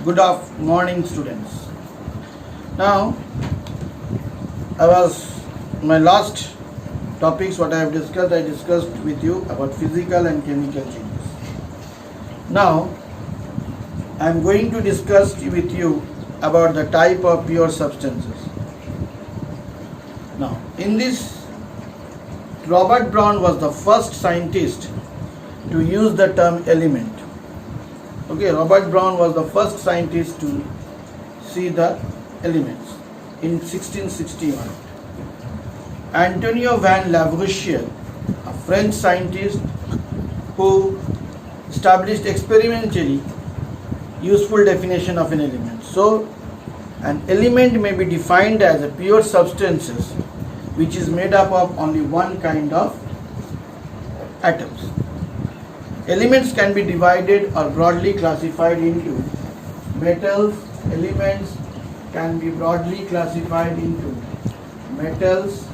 Morning, students. Now, I was my last topics what I discussed with you about physical and chemical changes. Now, I am going to discuss with you about the type of pure substances. Now, in this, Robert Brown was the first scientist to use the term element. Okay, Robert Brown was the first scientist to see the elements in 1661. Antonio van Lavoisier, a French scientist who established experimentally useful definition of an element. So, an element may be defined as a pure substances which is made up of only one kind of atoms. Elements can be divided or broadly classified into metals. Elements can be broadly classified into metals,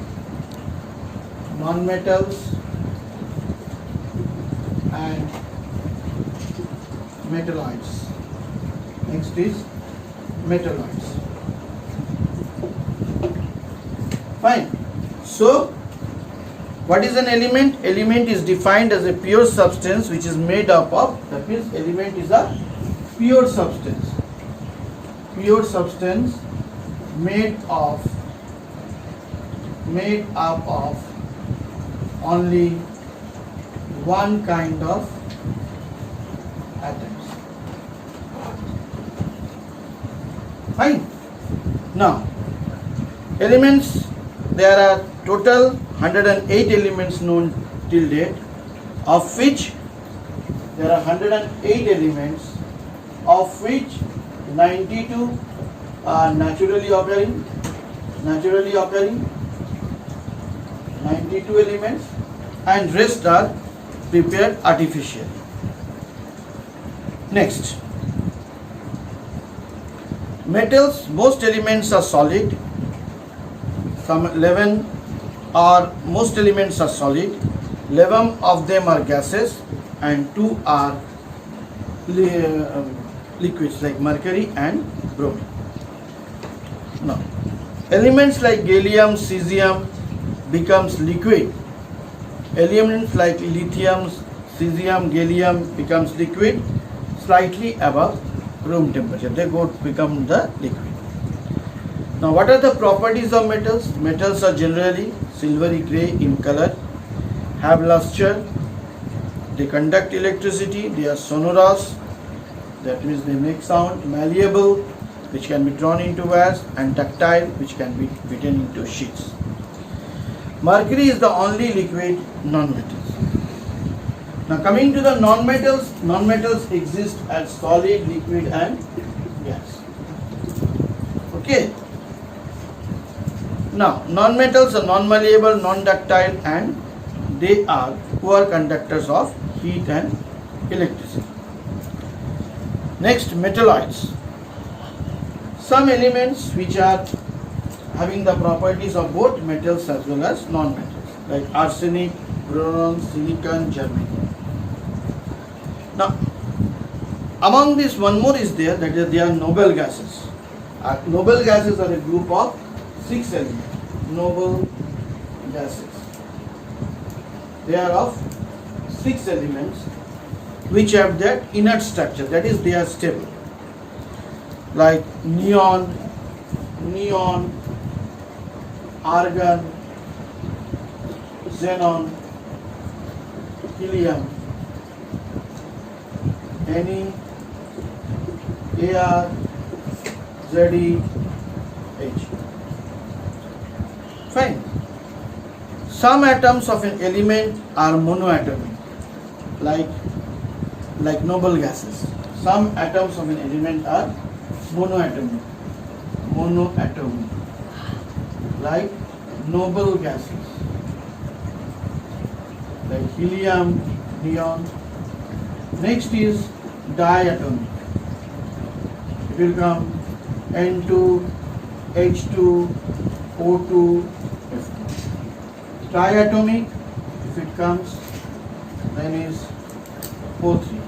non-metals, and metalloids. Next is metalloids. Fine. So, what is an element? Element is defined as a pure substance which is made up of, that means element is a pure substance. Pure substance made up of only one kind of atoms. Fine. Now, elements, there are total 108 elements known till date, of which there are 108 elements, of which 92 are naturally occurring, 92 elements, and rest are prepared artificially. Next, metals, most elements are solid, some 11 or most elements are solid, 11 of them are gases, and 2 are liquids like mercury and bromine. Now, elements like gallium, cesium becomes liquid. Elements like lithium, cesium, gallium becomes liquid slightly above room temperature. They become the liquid. Now, what are the properties of metals? Metals are generally silvery gray in color, have luster, they conduct electricity, they are sonorous, that means they make sound, malleable, which can be drawn into wires, and ductile, which can be beaten into sheets. Mercury is the only liquid non-metals. Now, coming to the non-metals, non-metals exist as solid, liquid, and gas. Okay. Now, non-metals are non-malleable, non-ductile, and they are poor conductors of heat and electricity. Next, metalloids. Some elements which are having the properties of both metals as well as non-metals, like arsenic, boron, silicon, germanium. Now, among this, one more is there, that is, they are noble gases. Noble gases are a group of 6 elements. Noble gases. They are of 6 elements which have that inert structure, that is, they are stable, like neon, argon, xenon, helium, Ne, Ar, Ze, H. Fine. Some atoms of an element are monoatomic, like noble gases. Some atoms of an element are monoatomic, like noble gases, like helium, neon. Next is diatomic. It will come N2, H2, O2, F2. Triatomic, if it comes, then is O3.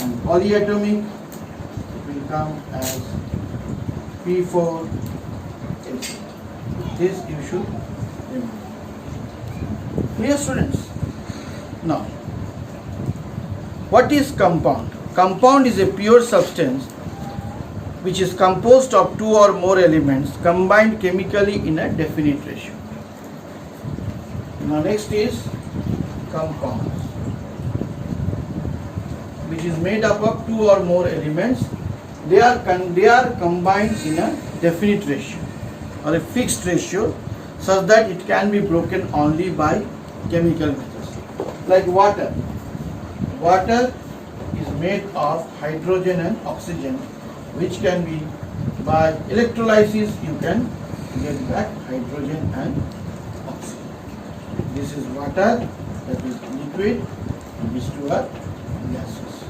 And polyatomic, it will come as P4H. This you should remember. Clear, students? Now, what is compound? Compound is a pure substance which is composed of two or more elements combined chemically in a definite ratio. Now next is compounds, which is made up of two or more elements. They are combined in a definite ratio or a fixed ratio such that it can be broken only by chemical methods. Like water. Water is made of hydrogen and oxygen, which can be by electrolysis you can get back hydrogen and oxygen. This is water, that is liquid, and these two are gases.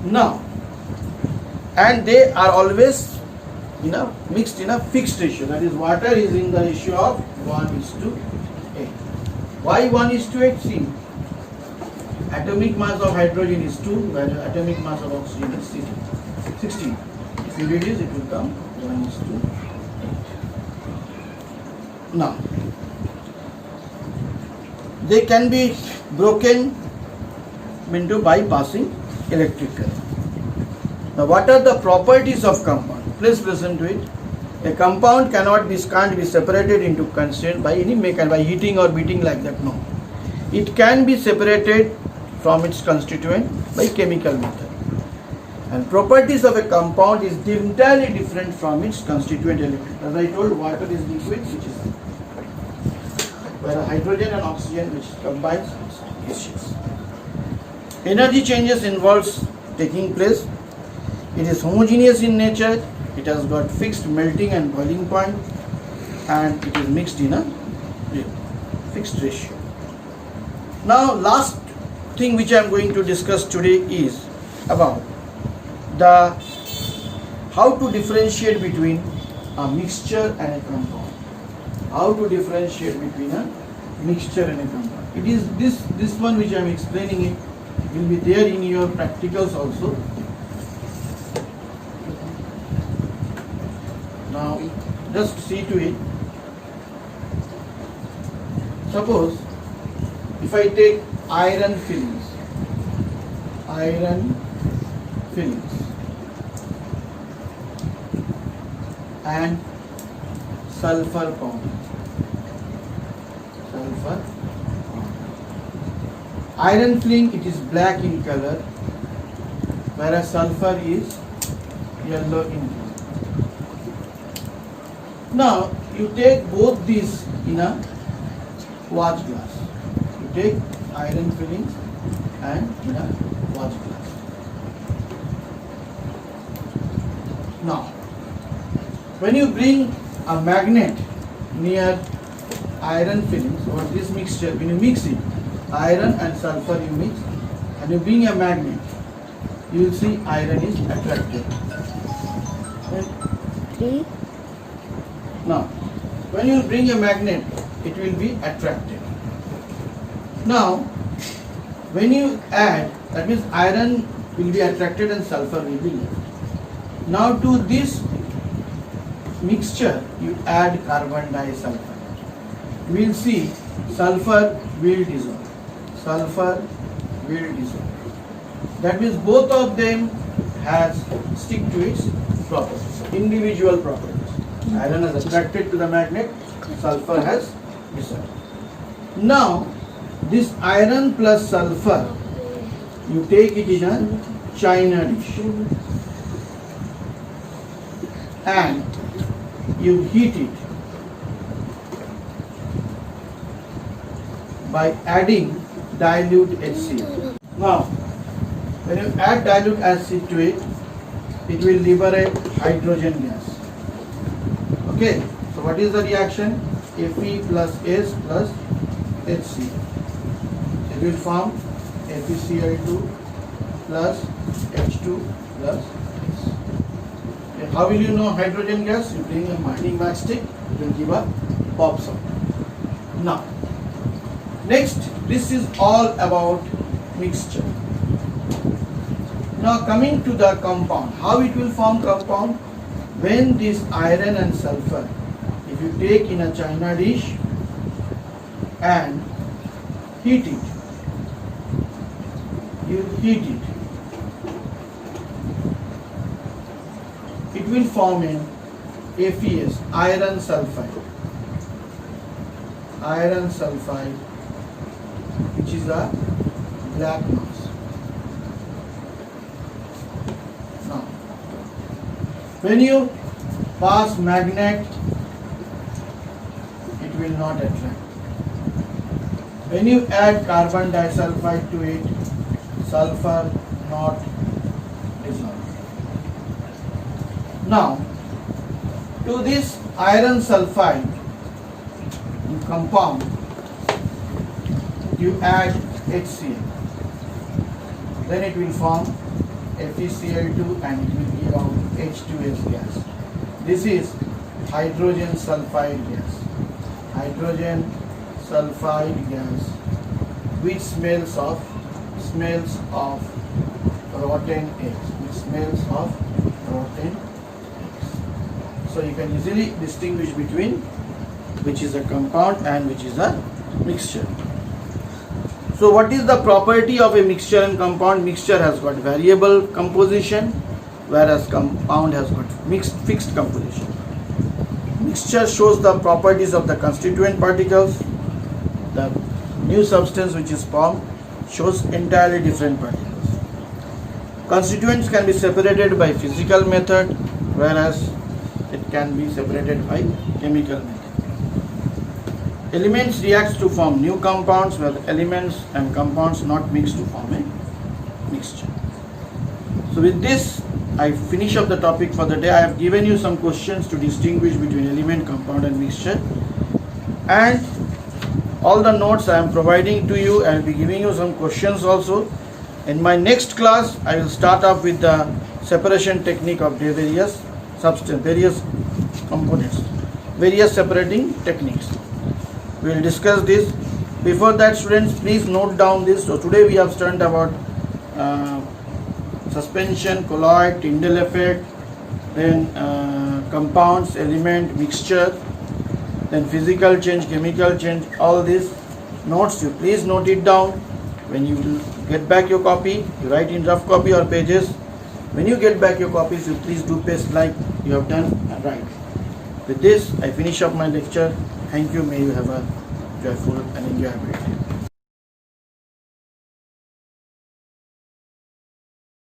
Now, and they are always mixed in a fixed ratio. That is, water is in the ratio of 1:8. Why 1:8? See, atomic mass of hydrogen is 2, while atomic mass of oxygen is 16. If you reduce, it will come 1:8. Now, they can be broken into by passing electric current. Now, what are the properties of compound? Please listen to it. A compound can't be separated into constituent by any mechanism, by heating or beating like that. No, it can be separated from its constituent by chemical method. And properties of a compound is entirely different from its constituent element. As I told, water is liquid, which is where hydrogen and oxygen, which combines, gaseous. Energy changes involves taking place. It is homogeneous in nature. It has got fixed melting and boiling point, and it is mixed in a fixed ratio. Now, last thing which I am going to discuss today is about how to differentiate between a mixture and a compound. How to differentiate between a mixture and a compound. It is this one which I am explaining it will be there in your practicals also. Now, just see to it. Suppose if I take iron fillings and sulfur compound. Iron filling, it is black in color, whereas sulfur is yellow in color. Now, you take both these in a watch glass. You take iron fillings and in a watch glass. Now, when you bring a magnet near iron fillings or this mixture, when you mix it, iron and sulfur you mix, and you bring a magnet, you will see iron is attracted. Okay. Now, when you bring a magnet, it will be attracted. Now, when you add, that means iron will be attracted and sulfur will be left. Now, to this mixture, you add carbon disulfide. We will see sulfur will dissolve. That means both of them stick to its properties, individual properties. Iron has attracted to the magnet, sulfur has dissolved. Now, this iron plus sulfur, you take it in a china dish and you heat it by adding dilute HCl. Now, when you add dilute acid to it, it will liberate hydrogen gas. Okay, so what is the reaction? Fe plus S plus HCl. It will form FeCl2 plus H2 plus S. Okay, how will you know hydrogen gas? You bring a mining matchstick, it will give a pop sound. Now, next, this is all about mixture. Now coming to the compound, how it will form compound? When this iron and sulfur, if you take in a china dish and heat it, you heat it, it will form an FeS, iron sulfide. Iron sulfide, which is a black mass. Now, when you pass magnet, it will not attract. When you add carbon disulfide to it, sulfur not dissolve. Now, to this iron sulfide compound, you add HCl. Then it will form FeCl2 and it will give out H2S gas. This is hydrogen sulfide gas. Hydrogen sulfide gas, which smells of rotten eggs. Which smells of rotten eggs. So you can easily distinguish between which is a compound and which is a mixture. So what is the property of a mixture and compound? Mixture has got variable composition, whereas compound has got fixed composition. Mixture shows the properties of the constituent particles. The new substance which is formed shows entirely different particles. Constituents can be separated by physical method, whereas it can be separated by chemical method. Elements react to form new compounds, where the elements and compounds not mix to form a mixture. So with this, I finish up the topic for the day. I have given you some questions to distinguish between element, compound and mixture. And all the notes I am providing to you, I will be giving you some questions also. In my next class, I will start off with the separation technique of the various substance, various components, various separating techniques. We will discuss this. Before that, students, please note down this. So today we have studied about suspension, colloid, Tyndall effect, then compounds, element, mixture, then physical change, chemical change. All these notes, you please note it down. When you get back your copy, you write in rough copy or pages. When you get back your copies, you please do paste like you have done and write. With this, I finish up my lecture. Thank you. May you have a joyful and enjoyable day.